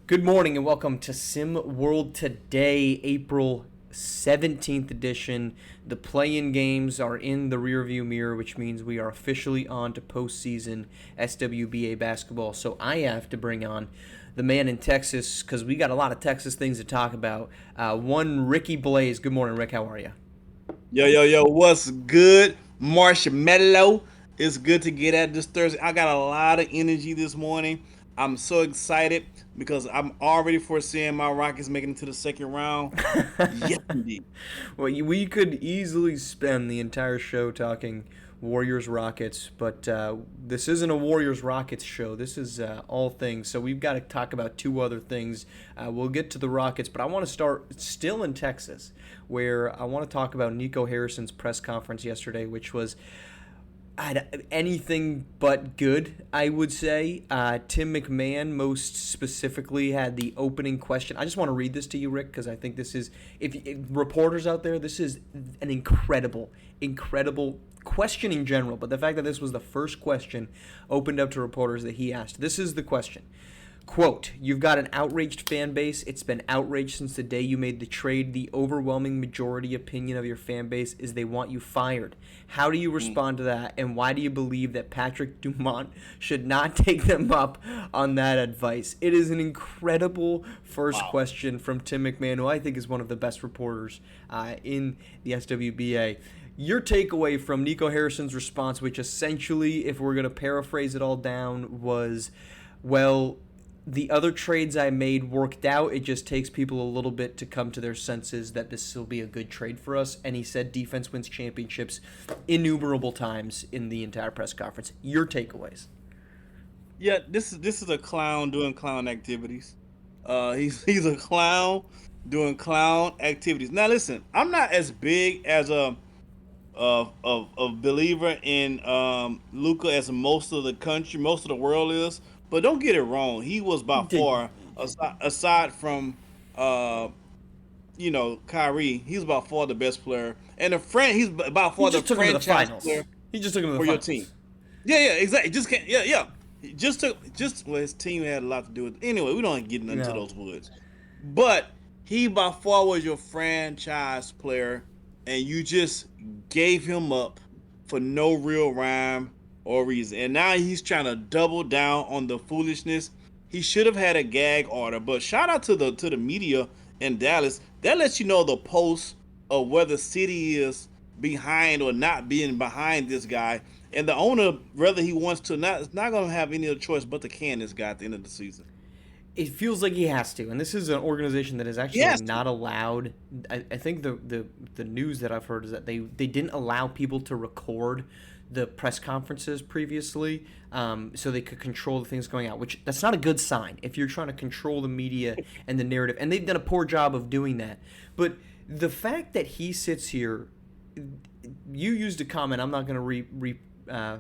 Good morning and welcome to SimWorld Today, April 17th edition. The play-in games are in the rearview mirror, which means we are officially on to postseason SWBA basketball. So I have to bring on the man in Texas because we got a lot of Texas things to talk about. One, Ricky Blaze. Good morning, Rick. How are you? Yo, what's good? Marshmallow. It's good to get at this Thursday. I got a lot of energy this morning. I'm so excited because I'm already foreseeing my Rockets making it to the second round. Yes, indeed. Well, we could easily spend the entire show talking Warriors Rockets, but this isn't a Warriors Rockets show. This is all things. So we've got to talk about two other things. We'll get to the Rockets, but I want to start still in Texas, where I want to talk about Nico Harrison's press conference yesterday, which was anything but good, I would say. Tim McMahon most specifically had the opening question. I just want to read this to you, Rick, because I think this is, if reporters out there, this is an incredible question in general. But the fact that this was the first question opened up to reporters that he asked. This is the question. Quote, you've got an outraged fan base. It's been outraged since the day you made the trade. The overwhelming majority opinion of your fan base is they want you fired. How do you respond to that, and why do you believe that Patrick Dumont should not take them up on that advice? It is an incredible first Wow. question from Tim McMahon, who I think is one of the best reporters in the SWBA. Your takeaway from Nico Harrison's response, which essentially, if we're going to paraphrase it all down, was, well, the other trades I made worked out. It just takes people a little bit to come to their senses that this will be a good trade for us. And he said defense wins championships innumerable times in the entire press conference. Your takeaways? Yeah, this is a clown doing clown activities. He's a clown doing clown activities. Now listen, I'm not as big as a believer in Luca as most of the world is. But don't get it wrong. He was by Did far, aside from Kyrie, he's by far the best player, and he's by he far the just took him to the franchise finals. player He just took him to the for your finals. team. Yeah, exactly. Just can't. Yeah. He just took just well, his team had a lot to do with. Anyway, we don't get into No. those woods, but he by far was your franchise player, and you just gave him up for no real rhyme or reason. And now he's trying to double down on the foolishness. He should have had a gag order. But shout out to the media in Dallas. That lets you know the pulse of where the city is behind or not being behind this guy. And the owner, whether he wants to or not, is not going to have any other choice but to can this guy at the end of the season. It feels like he has to, and this is an organization that is He actually has to. not allowed. I think the news that I've heard is that they didn't allow people to record the press conferences previously, so they could control the things going out. Which that's not a good sign if you're trying to control the media and the narrative, and they've done a poor job of doing that. But the fact that he sits here, you used a comment. I'm not going to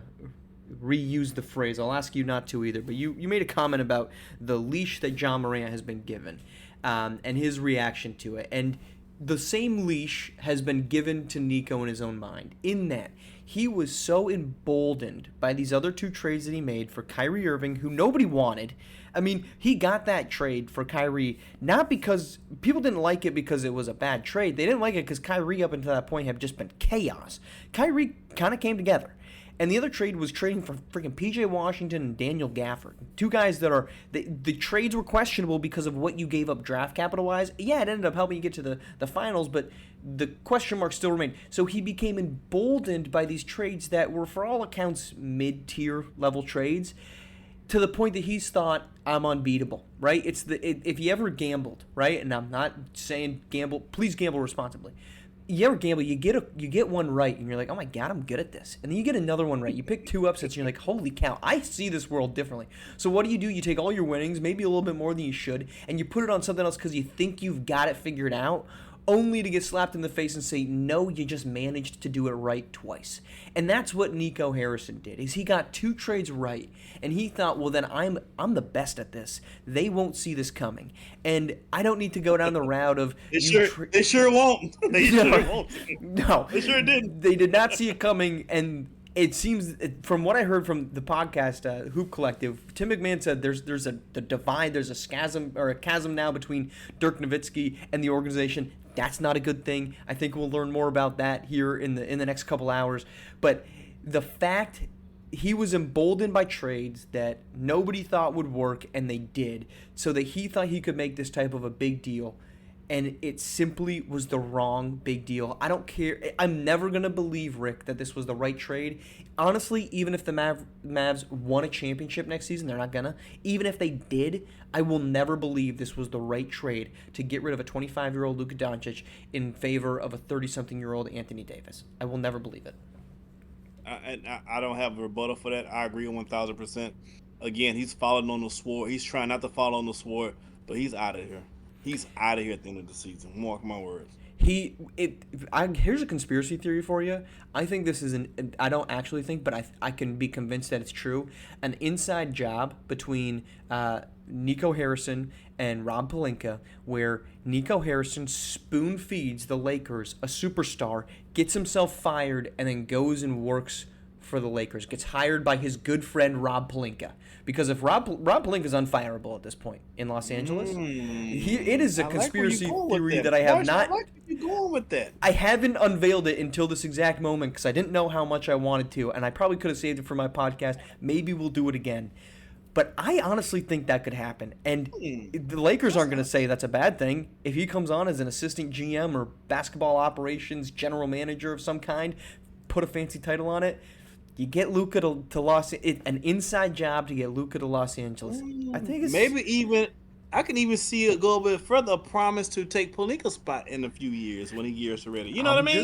reuse the phrase. I'll ask you not to either. But you made a comment about the leash that John Morant has been given, and his reaction to it. And the same leash has been given to Nico in his own mind, in that he was so emboldened by these other two trades that he made for Kyrie Irving, who nobody wanted. I mean, he got that trade for Kyrie not because people didn't like it because it was a bad trade. They didn't like it because Kyrie up until that point had just been chaos. Kyrie kind of came together. And the other trade was trading for freaking PJ Washington and Daniel Gafford. Two guys that are the trades were questionable because of what you gave up draft capital wise. Yeah, it ended up helping you get to the finals, but the question mark still remained. So he became emboldened by these trades that were for all accounts mid-tier level trades, to the point that he's thought, I'm unbeatable, right? If you ever gambled, right? And I'm not saying gamble, please gamble responsibly. You ever gamble, you get one right, and you're like, oh my god, I'm good at this. And then you get another one right. You pick two upsets, and you're like, holy cow, I see this world differently. So what do? You take all your winnings, maybe a little bit more than you should, and you put it on something else because you think you've got it figured out, only to get slapped in the face and say, no, you just managed to do it right twice. And that's what Nico Harrison did, is he got two trades right, and he thought, well, then I'm the best at this. They won't see this coming. And I don't need to go down the route of They sure won't. They sure no, won't. no, They sure didn't. they did not see it coming, and It seems, from what I heard from the podcast Hoop Collective, Tim McMahon said there's a divide, there's a schism or a chasm now between Dirk Nowitzki and the organization. That's not a good thing. I think we'll learn more about that here in the next couple hours. But the fact he was emboldened by trades that nobody thought would work, and they did, so that he thought he could make this type of a big deal, and it simply was the wrong big deal. I don't care. I'm never going to believe, Rick, that this was the right trade. Honestly, even if the Mavs won a championship next season, they're not going to. Even if they did, I will never believe this was the right trade to get rid of a 25-year-old Luka Doncic in favor of a 30-something-year-old Anthony Davis. I will never believe it. I don't have a rebuttal for that. I agree 1,000%. Again, he's following on the sword. He's trying not to follow on the sword, but he's out of here. He's out of here at the end of the season. Mark my words. Here's a conspiracy theory for you. I think this is I don't actually think, but I can be convinced that it's true. An inside job between Nico Harrison and Rob Pelinka, where Nico Harrison spoon feeds the Lakers a superstar, gets himself fired, and then goes and works for the Lakers. Gets hired by his good friend Rob Pelinka. Because if Rob Pelinka is unfireable at this point in Los Angeles, it is a conspiracy theory that I have not. I like where you're going with that. I haven't unveiled it until this exact moment because I didn't know how much I wanted to, and I probably could have saved it for my podcast. Maybe we'll do it again. But I honestly think that could happen. And the Lakers aren't going to say that's a bad thing. If he comes on as an assistant GM or basketball operations general manager of some kind, put a fancy title on it, you get Luka to an inside job to get Luka to Los Angeles. I think it's maybe even I can even see it go a bit further. A promise to take Pelinka's spot in a few years when he gets ready. You know what I mean?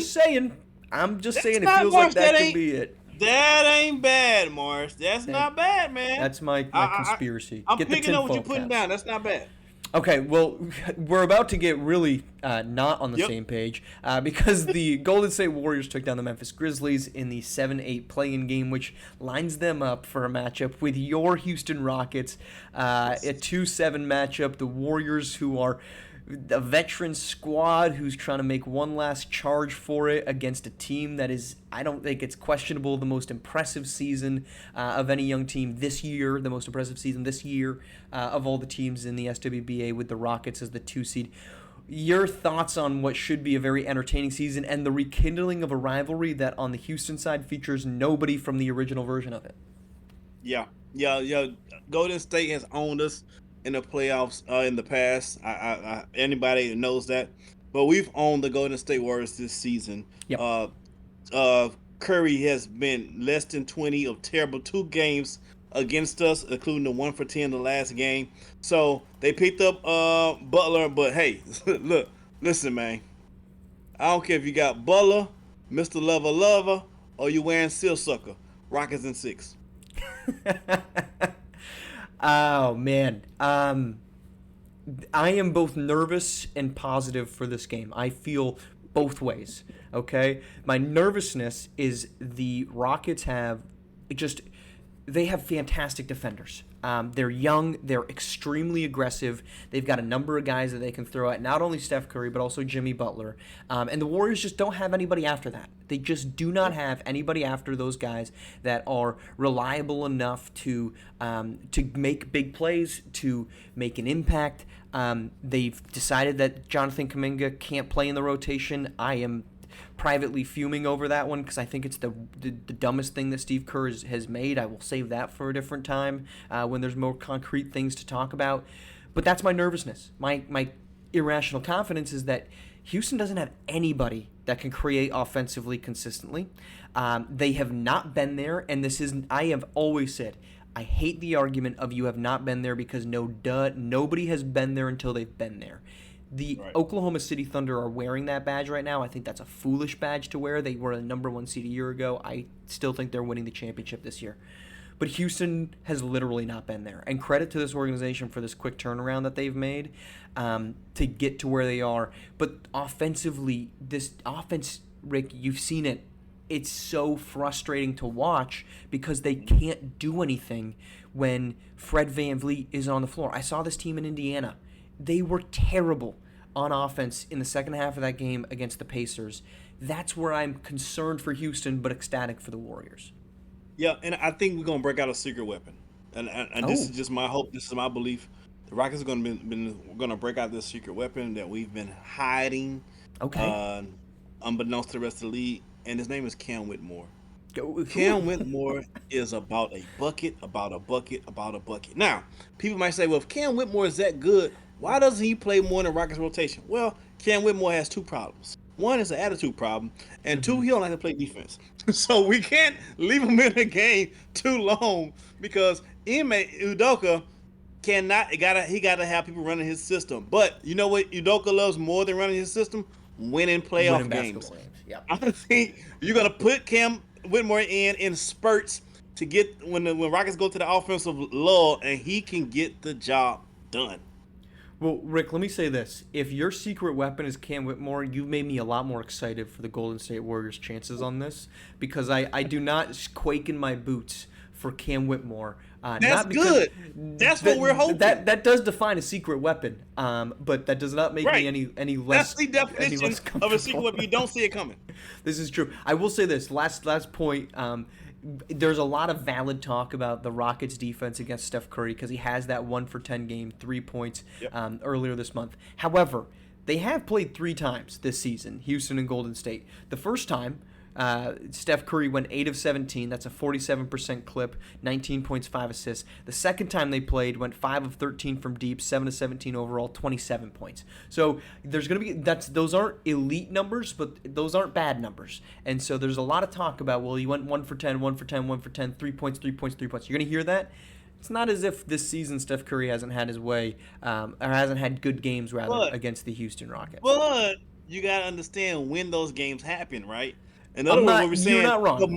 I'm just saying. It feels like that could be it. That ain't bad, Morris. That's not bad, man. That's my conspiracy. I'm picking up what you're putting down. That's not bad. Okay, well, we're about to get really not on the same page because the Golden State Warriors took down the Memphis Grizzlies in the 7-8 play-in game, which lines them up for a matchup with your Houston Rockets, a 2-7 matchup. The Warriors, who are a veteran squad who's trying to make one last charge for it against a team that is, I don't think it's questionable, the most impressive season of any young team this year, the most impressive season this year of all the teams in the SWBA, with the Rockets as the 2 seed. Your thoughts on what should be a very entertaining season and the rekindling of a rivalry that on the Houston side features nobody from the original version of it? Yeah. Golden State has owned us in the playoffs in the past. Anybody knows that. But we've owned the Golden State Warriors this season. Yep. Curry has been less than 20 of terrible 2 games against us, including the 1 for 10 the last game. So they picked up Butler, but hey, listen, man. I don't care if you got Butler, Mr. Lover, or you wearing Sealsucker. Rockets in 6. Oh, man. I am both nervous and positive for this game. I feel both ways, okay? My nervousness is the Rockets they have fantastic defenders. They're young. They're extremely aggressive. They've got a number of guys that they can throw at, not only Steph Curry, but also Jimmy Butler. And the Warriors just don't have anybody after that. They just do not have anybody after those guys that are reliable enough to make big plays, to make an impact. They've decided that Jonathan Kuminga can't play in the rotation. I am privately fuming over that one because I think it's the dumbest thing that Steve Kerr has made. I will save that for a different time when there's more concrete things to talk about. But that's my nervousness. My irrational confidence is that Houston doesn't have anybody that can create offensively consistently. They have not been there, and I have always said, I hate the argument of you have not been there because nobody has been there until they've been there. The Oklahoma City Thunder are wearing that badge right now. I think that's a foolish badge to wear. They were the number 1 seed a year ago. I still think they're winning the championship this year. But Houston has literally not been there. And credit to this organization for this quick turnaround that they've made to get to where they are. But offensively, this offense, Rick, you've seen it. It's so frustrating to watch because they can't do anything when Fred VanVleet is on the floor. I saw this team in Indiana. They were terrible on offense in the second half of that game against the Pacers. That's where I'm concerned for Houston, but ecstatic for the Warriors. Yeah, and I think we're gonna break out a secret weapon, and this Oh, is just my hope. This is my belief. The Rockets are gonna break out this secret weapon that we've been hiding, okay. uh, unbeknownst to the rest of the league, and his name is Cam Whitmore. Who? Cam Whitmore is about a bucket, about a bucket, about a bucket. Now, people might say, well, if Cam Whitmore is that good, why doesn't he play more in the Rockets rotation? Well, Cam Whitmore has two problems. One is an attitude problem, and two, he don't like to play defense. So we can't leave him in the game too long because Ime Udoka he gotta have people running his system. But you know what Udoka loves more than running his system? Winning Winning playoff games. basketball games. Yeah. I think you're gonna put Cam Whitmore in spurts to get when Rockets go to the offensive lull, and he can get the job done. Well, Rick, let me say this. If your secret weapon is Cam Whitmore, you've made me a lot more excited for the Golden State Warriors' chances on this because I do not quake in my boots for Cam Whitmore. That's not because, good. That's what we're hoping. That does define a secret weapon, but that does not make me any less. That's the definition of a secret weapon. You don't see it coming. This is true. I will say this last point. There's a lot of valid talk about the Rockets' defense against Steph Curry because he has that 1-for-10 game, 3 points earlier this month. However, they have played 3 times this season, Houston and Golden State. The first time, Steph Curry went 8 of 17. That's a 47% clip, 19 points, 5 assists. The second time they played, went 5 of 13 from deep, 7 of 17 overall, 27 points. So there's going to be those aren't elite numbers, but those aren't bad numbers. And so there's a lot of talk about, well, he went 1 for 10, 1 for 10, 1 for 10, 3 points, 3 points, 3 points. You're going to hear that. It's not as if this season Steph Curry hasn't had his way, or hasn't had good games rather against the Houston Rockets. But you gotta understand when those games happen, right? In other words, what we're saying, you're not wrong. the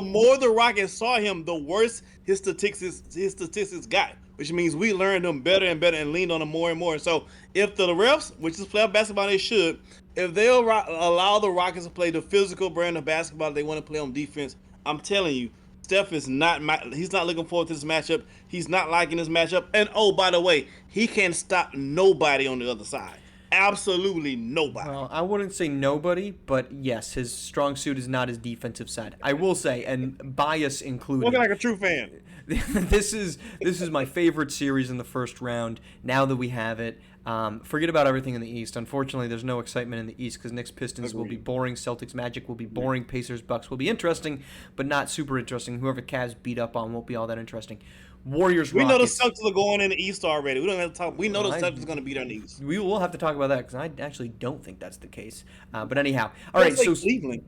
more the Rockets saw him, the worse his statistics got, which means we learned them better and better and leaned on them more and more. So if the refs, which is playoff basketball, they should, if they'll allow the Rockets to play the physical brand of basketball they want to play on defense, I'm telling you, Steph is he's not looking forward to this matchup. He's not liking this matchup. And oh, by the way, he can't stop nobody on the other side. Absolutely nobody. Well, I wouldn't say nobody, but yes, his strong suit is not his defensive side. I will say, and bias included. Looking like a true fan. This is my favorite series in the first round. Now that we have it, forget about everything in the East. Unfortunately, there's no excitement in the East because Knicks Pistons will be boring, Celtics Magic will be boring, Pacers Bucks will be interesting, but not super interesting. Whoever Cavs beat up on won't be all that interesting. Warriors. We Rockets. know the Celtics are going in the East already. We don't have to talk. We know the Celtics are going to beat our East. We will have to talk about that because I actually don't think that's the case. But anyhow, all right. So Cleveland.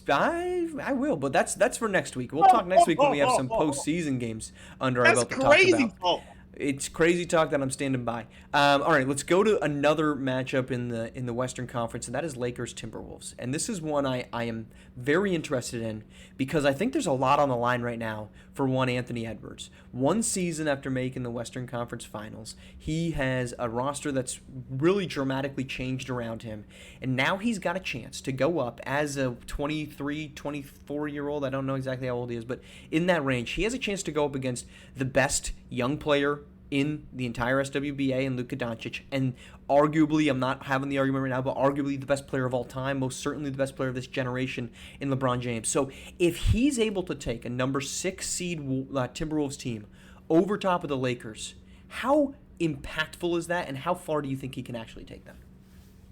I will, but that's for next week. We'll talk next week when we have some postseason games under our belt to talk about. That's crazy talk. It's crazy talk that I'm standing by. All right, let's go to another matchup in the Western Conference, and that is Lakers Timberwolves. And this is one I am very interested in because I think there's a lot on the line right now for one Anthony Edwards. One season after making the Western Conference Finals, he has a roster that's really dramatically changed around him, and now he's got a chance to go up as a 23, 24-year-old. I don't know exactly how old he is, but in that range, he has a chance to go up against the best young player in the entire SWBA and Luka Doncic, and arguably, I'm not having the argument right now, but arguably the best player of all time, most certainly the best player of this generation in LeBron James. So if he's able to take a number 6 seed Timberwolves team over top of the Lakers, how impactful is that, and how far do you think he can actually take them?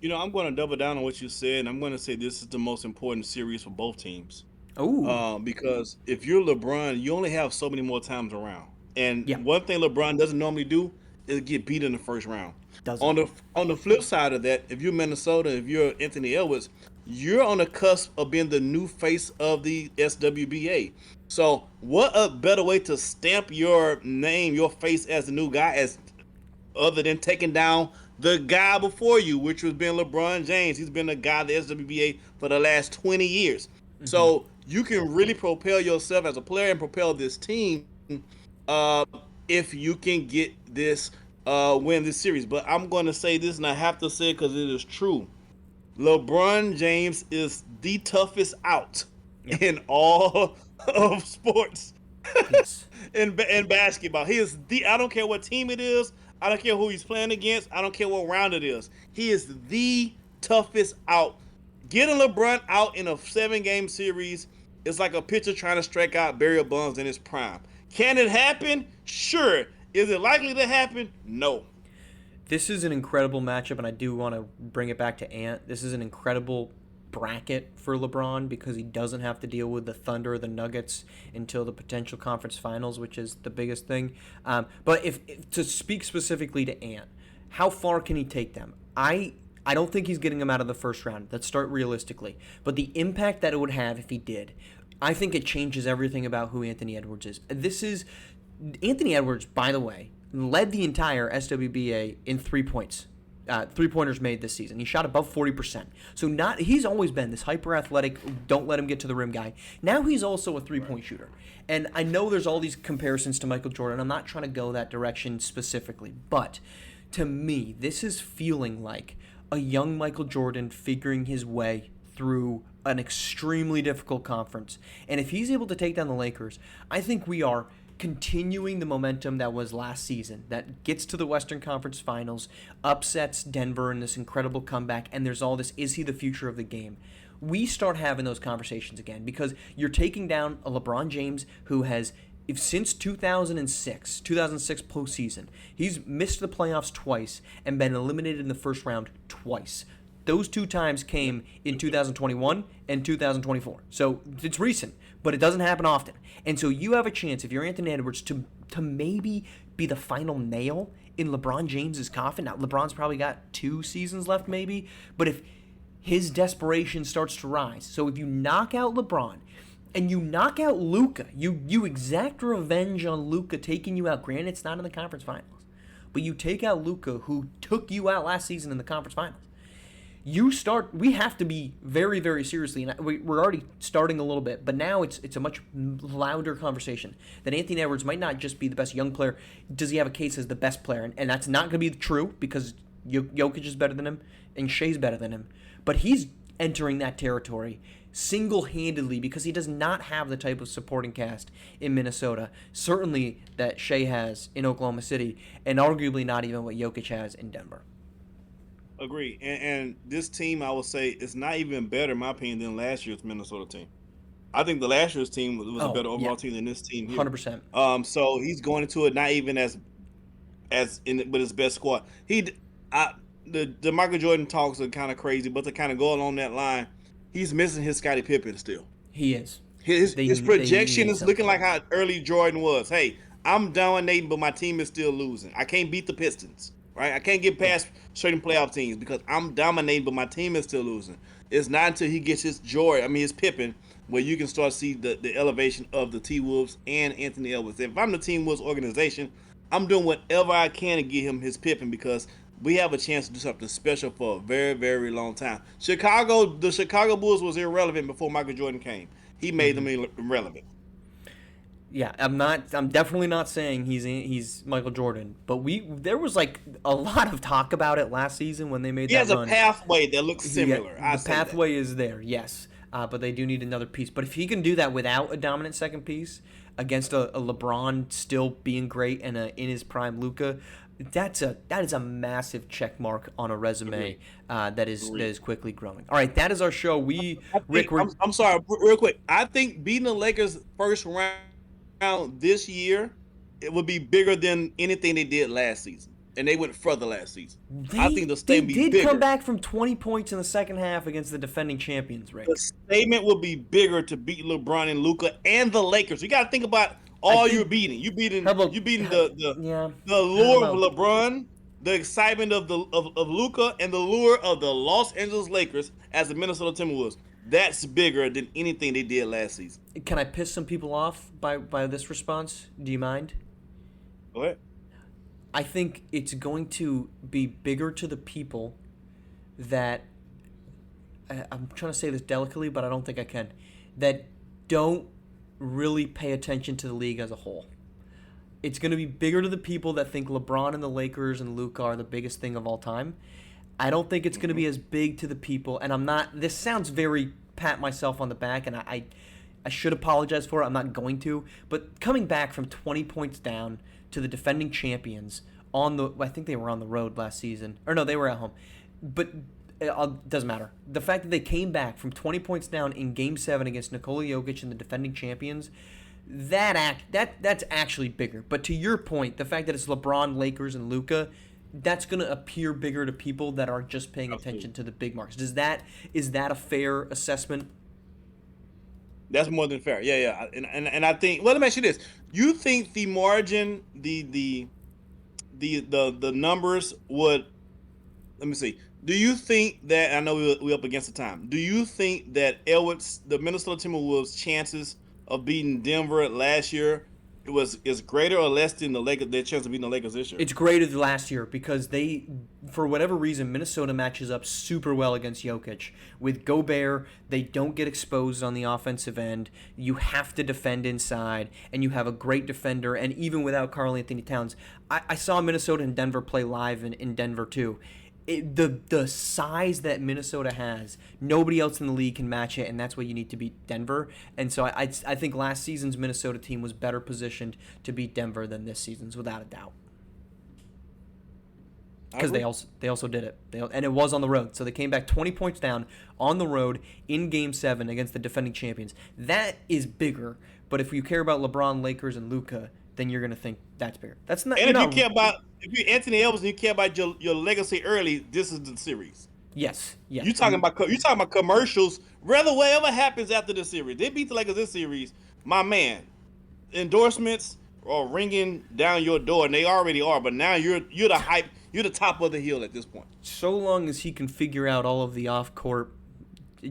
You know, I'm going to double down on what you said, and I'm going to say this is the most important series for both teams. Oh, because if you're LeBron, you only have so many more times around. And one thing LeBron doesn't normally do is get beat in the first round. On the flip side of that, if you're Minnesota, if you're Anthony Edwards, you're on the cusp of being the new face of the SWBA. So what a better way to stamp your name, your face as the new guy, as other than taking down the guy before you, which was being LeBron James. He's been the guy of the SWBA for the last 20 years. Mm-hmm. So you can really propel yourself as a player and propel this team if you can get this win this series. But I'm going to say this, and I have to say it because it is true. LeBron James is the toughest out in all of sports. Yes. in basketball. He is I don't care what team it is. I don't care who he's playing against. I don't care what round it is. He is the toughest out. Getting LeBron out in a 7-game series It's like a pitcher trying to strike out Barry Bonds in his prime. Can it happen? Sure. Is it likely to happen? No. This is an incredible matchup, and I do want to bring it back to Ant. This is an incredible bracket for LeBron because he doesn't have to deal with the Thunder or the Nuggets until the potential conference finals, which is the biggest thing. But if to speak specifically to Ant, how far can he take them? I don't think he's getting them out of the first round. Let's start realistically. But the impact that it would have if he did, I think it changes everything about who Anthony Edwards is. Anthony Edwards, by the way, led the entire SWBA in 3 points. 3-pointers made this season. He shot above 40%. So he's always been this hyper athletic, don't let him get to the rim guy. Now he's also a 3-point shooter. And I know there's all these comparisons to Michael Jordan. I'm not trying to go that direction specifically. But to me, this is feeling like a young Michael Jordan figuring his way through an extremely difficult conference. And if he's able to take down the Lakers, I think we are continuing the momentum that was last season, that gets to the Western Conference Finals, upsets Denver in this incredible comeback, and there's all this, is he the future of the game? We start having those conversations again because you're taking down a LeBron James who has, since 2006 postseason, he's missed the playoffs twice and been eliminated in the first round twice. Those 2 times came in 2021 and 2024. So it's recent, but it doesn't happen often. And so you have a chance, if you're Anthony Edwards, to maybe be the final nail in LeBron James's coffin. Now, LeBron's probably got 2 seasons left maybe, but if his desperation starts to rise, so if you knock out LeBron and you knock out Luka, you exact revenge on Luka taking you out. Granted, it's not in the conference finals, but you take out Luka, who took you out last season in the conference finals. We have to be very, very seriously, and we're already starting a little bit, but now it's a much louder conversation that Anthony Edwards might not just be the best young player. Does he have a case as the best player? And that's not going to be true because Jokic is better than him and Shea's better than him. But he's entering that territory single-handedly because he does not have the type of supporting cast in Minnesota, certainly that Shea has in Oklahoma City, and arguably not even what Jokic has in Denver. Agree. And this team, I would say, is not even better, in my opinion, than last year's Minnesota team. I think the last year's team was a better overall team than this team here. 100%. So he's going into it not even with his best squad. The Michael Jordan talks are kind of crazy, but to kind of go along that line, he's missing his Scottie Pippen still. He is. His projection is looking like how early Jordan was. Hey, I'm dominating, but my team is still losing. I can't beat the Pistons. Right, I can't get past certain playoff teams because I'm dominating, but my team is still losing. It's not until he gets his Pippen, where you can start to see the elevation of the T-Wolves and Anthony Edwards. If I'm the T-Wolves organization, I'm doing whatever I can to get him his Pippen because we have a chance to do something special for a very, very long time. The Chicago Bulls was irrelevant before Michael Jordan came. He made them irrelevant. Yeah, I'm definitely not saying he's Michael Jordan, but there was like a lot of talk about it last season when they made that run. He has a pathway that looks similar. The pathway is there, yes, but they do need another piece. But if he can do that without a dominant second piece against a LeBron still being great and in his prime Luka, that is a massive check mark on a resume that is quickly growing. All right, that is our show. I'm sorry, real quick. I think beating the Lakers first round this year, it would be bigger than anything they did last season, and they went further last season. I think the statement they did come back from 20 points in the second half against the defending champions, Rick. The statement will be bigger to beat LeBron and Luka and the Lakers. You got to think about all you're beating. You beating the lure of LeBron, the excitement of Luka, and the lure of the Los Angeles Lakers as the Minnesota Timberwolves. That's bigger than anything they did last season. Can I piss some people off by this response? Do you mind? Go ahead. I think it's going to be bigger to the people that, I'm trying to say this delicately, but I don't think I can, that don't really pay attention to the league as a whole. It's going to be bigger to the people that think LeBron and the Lakers and Luka are the biggest thing of all time. I don't think it's going to be as big to the people, and this sounds very pat myself on the back, and I should apologize for it. I'm not going to, but coming back from 20 points down to the defending champions I think they were on the road last season, or no, they were at home, but doesn't matter. The fact that they came back from 20 points down in Game 7 against Nikola Jokic and the defending champions, that's actually bigger. But to your point, the fact that it's LeBron, Lakers, and Luka, that's going to appear bigger to people that are just paying attention to the big marks. Is that a fair assessment? That's more than fair. Yeah. And I think, well, let me ask you this. You think the margin, the numbers would, let me see. Do you think that, I know we're up against the time, do you think that the Minnesota Timberwolves' chances of beating Denver last year is greater or less than their chance of beating the Lakers this year? It's greater than last year because they, for whatever reason, Minnesota matches up super well against Jokic. With Gobert, they don't get exposed on the offensive end. You have to defend inside, and you have a great defender. And even without Karl Anthony Towns, I saw Minnesota and Denver play live in Denver too. The size that Minnesota has, nobody else in the league can match it, and that's why you need to beat Denver. And so I think last season's Minnesota team was better positioned to beat Denver than this season's, without a doubt. Because they also did it, and it was on the road. So they came back 20 points down on the road in Game 7 against the defending champions. That is bigger. But if you care about LeBron, Lakers, and Luka, then you're gonna think that's bigger. That's not. And if you're Anthony Edwards and you care about your legacy early, this is the series. Yes. You talking about commercials. Rather, whatever happens after the series, they beat the Lakers this series. My man, endorsements are ringing down your door, and they already are. But now you're the hype. You're the top of the hill at this point. So long as he can figure out all of the off-court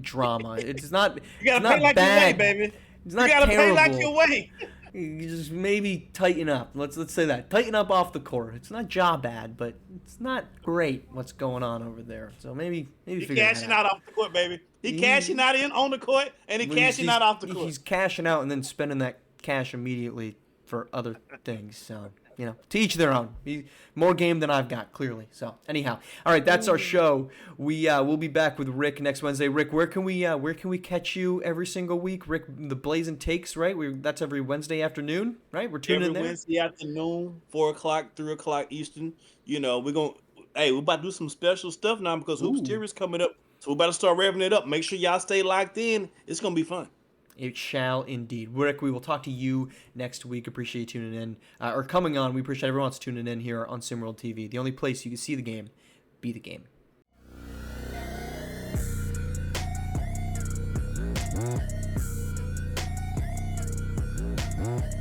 drama, it's not. You gotta it's pay not like bad. your way, baby. It's not you gotta terrible. pay like your way. You just maybe tighten up. Let's say that. Tighten up off the court. It's not job bad, but it's not great what's going on over there. So maybe He figure cashing out off the court, baby. He cashing out in on the court, and cashing out off the court. He's cashing out and then spending that cash immediately for other things. So, to each their own. More game than I've got, clearly. So, anyhow, all right, that's our show. We'll be back with Rick next Wednesday. Rick, where can we catch you every single week? Rick, the Blazing Takes, right? That's every Wednesday afternoon, right? We're tuning in there. Every Wednesday afternoon, 4:00, 3:00 Eastern. We're about to do some special stuff now because Hoops Tier is coming up. So we're about to start revving it up. Make sure y'all stay locked in. It's gonna be fun. It shall indeed. Rick, we will talk to you next week. Appreciate you tuning in. Or coming on. We appreciate everyone else tuning in here on SimWorld TV. The only place you can see the game, be the game. Mm-hmm.